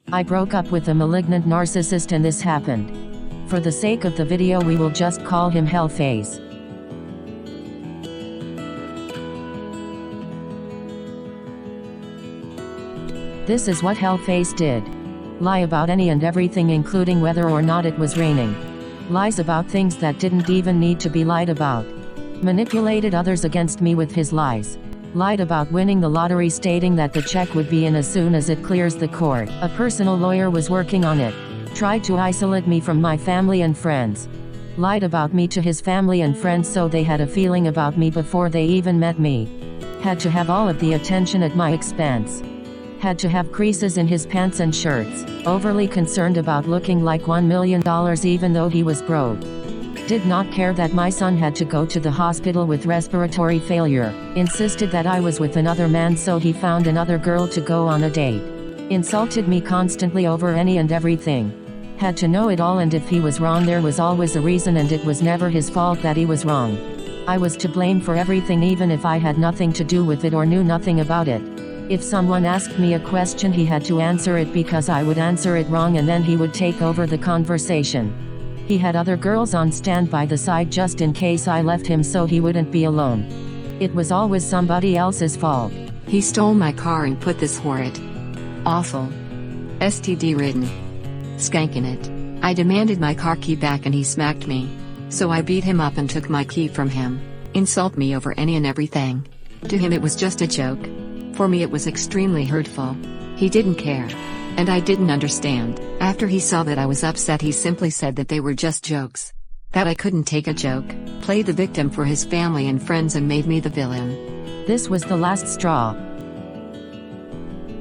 I broke up with a malignant narcissist and this happened. For the sake of the video we will just call him HellFace. This is what HellFace did. Lie about any and everything, including whether or not it was raining. Lies about things that didn't even need to be lied about. Manipulated others against me with his lies. Lied about winning the lottery, stating that the check would be in as soon as it clears the court. A personal lawyer was working on it. Tried to isolate me from my family and friends. Lied about me to his family and friends so they had a feeling about me before they even met me. Had to have all of the attention at my expense. Had to have creases in his pants and shirts. Overly concerned about looking like $1 million even though he was broke. Did not care that my son had to go to the hospital with respiratory failure. Insisted that I was with another man so he found another girl to go on a date. Insulted me constantly over any and everything. Had to know it all, and if he was wrong there was always a reason and it was never his fault that he was wrong. I was to blame for everything even if I had nothing to do with it or knew nothing about it. If someone asked me a question he had to answer it because I would answer it wrong and then he would take over the conversation. He had other girls on stand by the side just in case I left him so he wouldn't be alone. It was always somebody else's fault. He stole my car and put this horrid, awful, STD-ridden skank in it. I demanded my car key back and he smacked me. So I beat him up and took my key from him. Insult me over any and everything. To him it was just a joke. For me it was extremely hurtful. He didn't care. And I didn't understand. After he saw that I was upset he simply said that they were just jokes. That I couldn't take a joke. Played the victim for his family and friends and made me the villain. This was the last straw.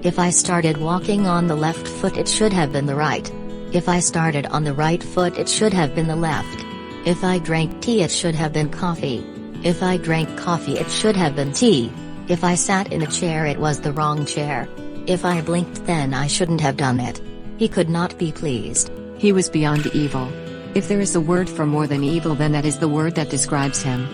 If I started walking on the left foot it should have been the right. If I started on the right foot it should have been the left. If I drank tea it should have been coffee. If I drank coffee it should have been tea. If I sat in a chair it was the wrong chair. If I blinked then I shouldn't have done it. He could not be pleased. He was beyond evil. If there is a word for more than evil then that is the word that describes him.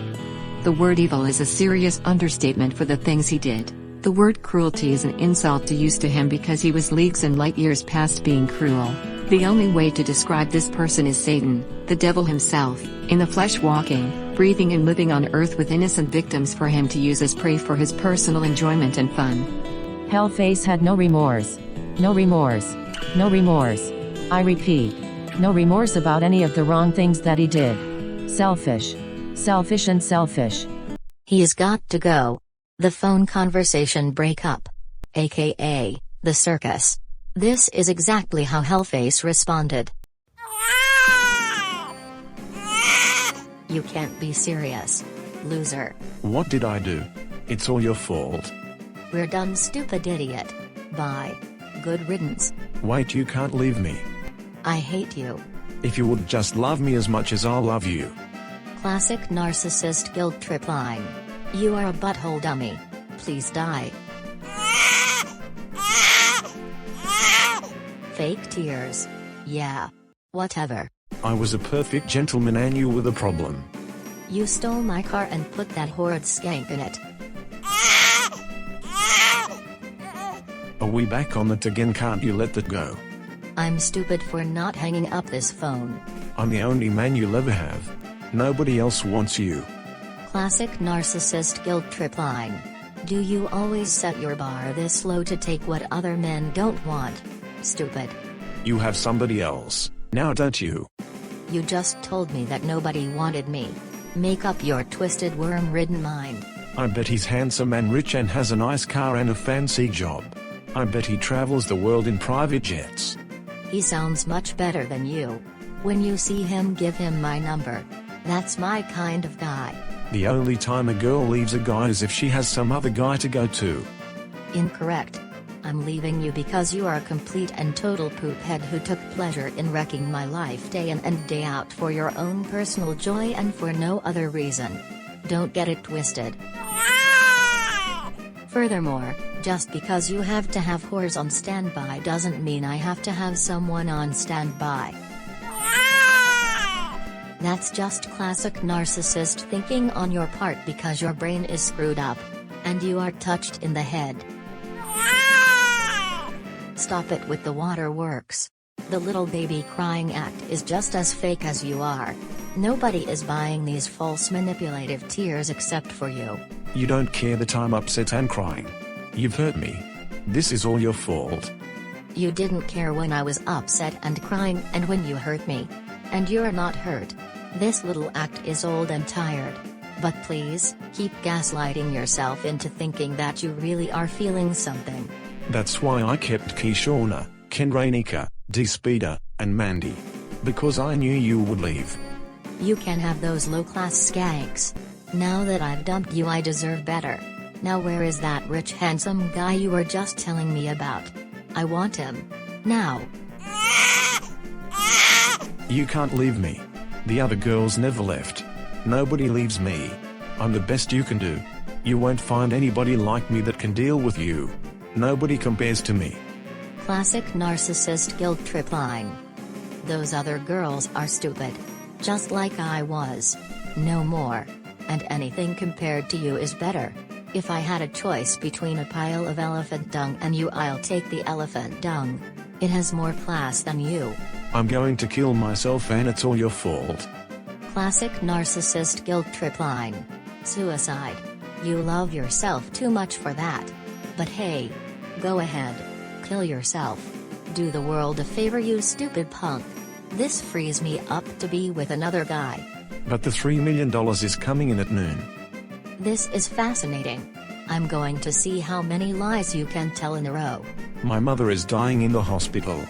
The word evil is a serious understatement for the things he did. The word cruelty is an insult to use to him because he was leagues and light years past being cruel. The only way to describe this person is Satan, the devil himself, in the flesh, walking, breathing and living on earth with innocent victims for him to use as prey for his personal enjoyment and fun. HellFace had no remorse. No remorse. No remorse. I repeat. No remorse about any of the wrong things that he did. Selfish. Selfish and selfish. He's got to go. The phone conversation breakup. AKA, the circus. This is exactly how HellFace responded. You can't be serious. Loser. What did I do? It's all your fault. We're done, stupid idiot. Bye. Good riddance. Wait, you can't leave me. I hate you. If you would just love me as much as I'll love you. Classic narcissist guilt trip line. You are a butthole dummy. Please die. Fake tears. Yeah. Whatever. I was a perfect gentleman and you were the problem. You stole my car and put that horrid skank in it. Are we back on it again? Can't you let that go? I'm stupid for not hanging up this phone. I'm the only man you'll ever have. Nobody else wants you. Classic narcissist guilt trip line. Do you always set your bar this low to take what other men don't want? Stupid. You have somebody else, now don't you? You just told me that nobody wanted me. Make up your twisted worm-ridden mind. I bet he's handsome and rich and has a nice car and a fancy job. I bet he travels the world in private jets. He sounds much better than you. When you see him, give him my number. That's my kind of guy. The only time a girl leaves a guy is if she has some other guy to go to. Incorrect. I'm leaving you because you are a complete and total poophead who took pleasure in wrecking my life day in and day out for your own personal joy and for no other reason. Don't get it twisted. Furthermore, just because you have to have whores on standby doesn't mean I have to have someone on standby. That's just classic narcissist thinking on your part because your brain is screwed up. And you are touched in the head. Stop it with the waterworks. The little baby crying act is just as fake as you are. Nobody is buying these false manipulative tears except for you. You don't care that I'm upset and crying. You've hurt me. This is all your fault. You didn't care when I was upset and crying and when you hurt me. And you're not hurt. This little act is old and tired. But please, keep gaslighting yourself into thinking that you really are feeling something. That's why I kept Kishona, Kendranika, D-Speeder, and Mandy. Because I knew you would leave. You can have those low-class skanks. Now that I've dumped you, I deserve better. Now where is that rich handsome guy you were just telling me about? I want him. Now. You can't leave me. The other girls never left. Nobody leaves me. I'm the best you can do. You won't find anybody like me that can deal with you. Nobody compares to me. Classic narcissist guilt trip line. Those other girls are stupid. Just like I was. No more. And anything compared to you is better. If I had a choice between a pile of elephant dung and you, I'll take the elephant dung. It has more class than you. I'm going to kill myself and it's all your fault. Classic narcissist guilt trip line. Suicide. You love yourself too much for that. But hey. Go ahead. Kill yourself. Do the world a favor, you stupid punk. This frees me up to be with another guy. But the $3 million is coming in at noon. This is fascinating. I'm going to see how many lies you can tell in a row. My mother is dying in the hospital.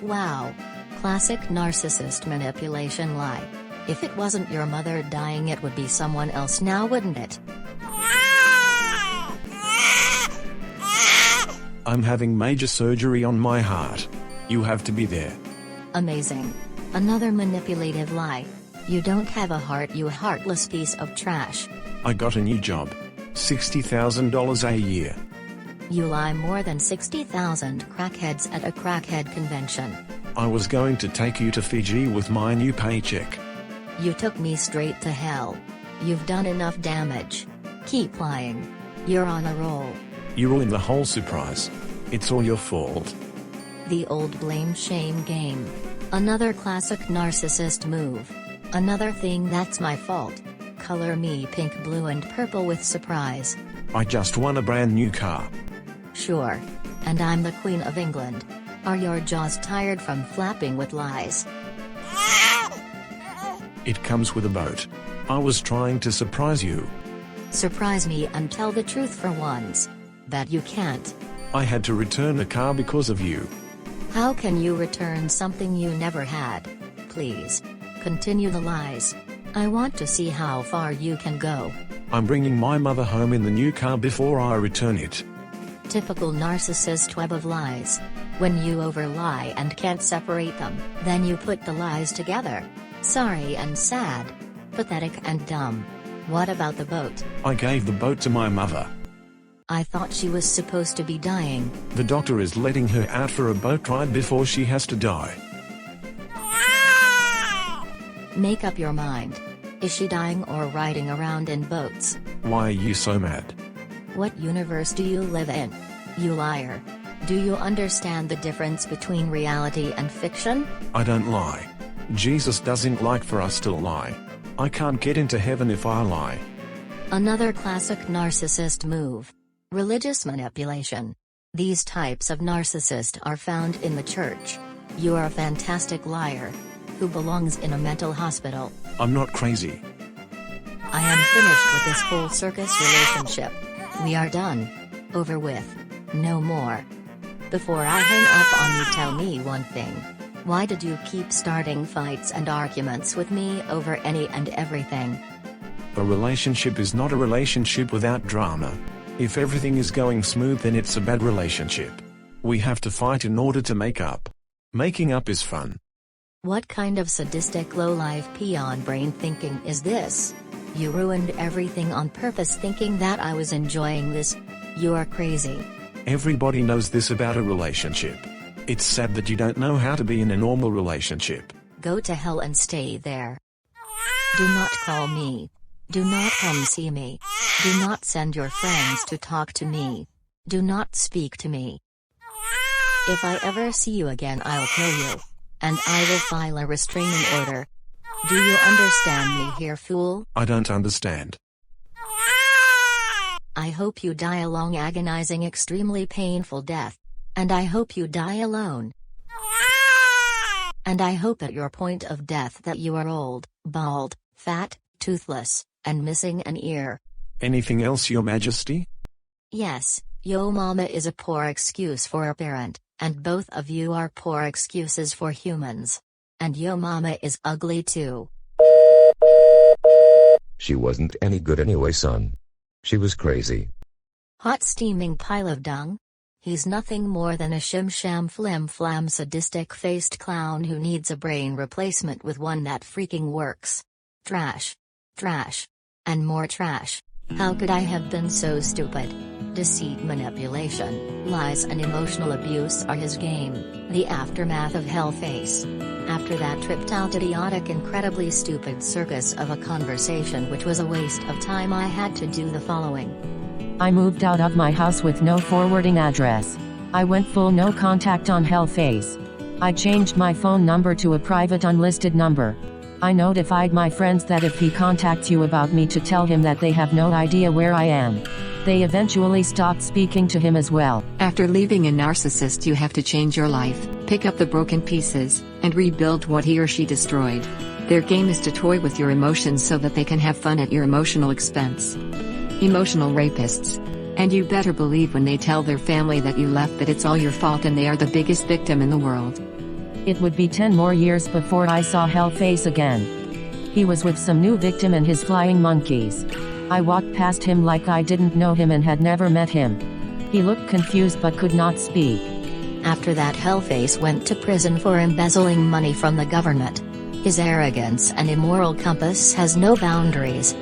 Wow. Classic narcissist manipulation lie. If it wasn't your mother dying, it would be someone else now, wouldn't it? I'm having major surgery on my heart. You have to be there. Amazing. Another manipulative lie. You don't have a heart, you heartless piece of trash. I got a new job. $60,000 a year. You lie more than 60,000 crackheads at a crackhead convention. I was going to take you to Fiji with my new paycheck. You took me straight to hell. You've done enough damage. Keep lying. You're on a roll. You ruined the whole surprise. It's all your fault. The old blame-shame game. Another classic narcissist move. Another thing that's my fault. Color me pink, blue and purple with surprise. I just won a brand new car. Sure. And I'm the Queen of England. Are your jaws tired from flapping with lies? It comes with a boat. I was trying to surprise you. Surprise me and tell the truth for once. Bet you can't. I had to return the car because of you. How can you return something you never had? Please. Continue the lies. I want to see how far you can go. I'm bringing my mother home in the new car before I return it. Typical narcissist web of lies. When you over-lie and can't separate them, then you put the lies together. Sorry and sad. Pathetic and dumb. What about the boat? I gave the boat to my mother. I thought she was supposed to be dying. The doctor is letting her out for a boat ride before she has to die. Make up your mind. Is she dying or riding around in boats? Why are you so mad? What universe do you live in? You liar. Do you understand the difference between reality and fiction? I don't lie. Jesus doesn't like for us to lie. I can't get into heaven if I lie. Another classic narcissist move. Religious manipulation. These types of narcissist are found in the church. You are a fantastic liar. Who belongs in a mental hospital. I'm not crazy. I am finished with this whole circus relationship. We are done. Over with. No more. Before I hang up on you, tell me one thing. Why did you keep starting fights and arguments with me over any and everything? A relationship is not a relationship without drama. If everything is going smooth, then it's a bad relationship. We have to fight in order to make up. Making up is fun. What kind of sadistic low-life peon brain thinking is this? You ruined everything on purpose thinking that I was enjoying this. You are crazy. Everybody knows this about a relationship. It's sad that you don't know how to be in a normal relationship. Go to hell and stay there. Do not call me. Do not come see me. Do not send your friends to talk to me. Do not speak to me. If I ever see you again, I'll kill you. And I will file a restraining order. Do you understand me here, fool? I don't understand. I hope you die a long, agonizing, extremely painful death. And I hope you die alone. And I hope at your point of death that you are old, bald, fat, toothless, and missing an ear. Anything else, Your Majesty? Yes, yo mama is a poor excuse for a parent, and both of you are poor excuses for humans. And yo mama is ugly too. She wasn't any good anyway, son. She was crazy. Hot steaming pile of dung? He's nothing more than a shim-sham flim-flam sadistic-faced clown who needs a brain replacement with one that freaking works. Trash. Trash. And more trash. How could I have been so stupid? Deceit, manipulation, lies and emotional abuse are his game, the aftermath of HellFace. After that tripped out idiotic, incredibly stupid circus of a conversation which was a waste of time, I had to do the following. I moved out of my house with no forwarding address. I went full no contact on HellFace. I changed my phone number to a private unlisted number. I notified my friends that if he contacts you about me to tell him that they have no idea where I am. They eventually stopped speaking to him as well. After leaving a narcissist, you have to change your life, pick up the broken pieces, and rebuild what he or she destroyed. Their game is to toy with your emotions so that they can have fun at your emotional expense. Emotional rapists. And you better believe when they tell their family that you left that it's all your fault and they are the biggest victim in the world. It would be 10 more years before I saw HellFace again. He was with some new victim and his flying monkeys. I walked past him like I didn't know him and had never met him. He looked confused but could not speak. After that, HellFace went to prison for embezzling money from the government. His arrogance and immoral compass has no boundaries.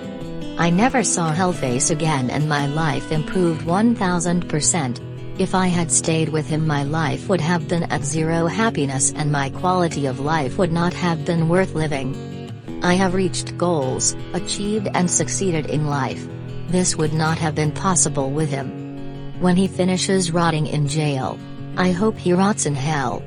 I never saw HellFace again and my life improved 1000%. If I had stayed with him, my life would have been at zero happiness and my quality of life would not have been worth living. I have reached goals, achieved and succeeded in life. This would not have been possible with him. When he finishes rotting in jail, I hope he rots in hell.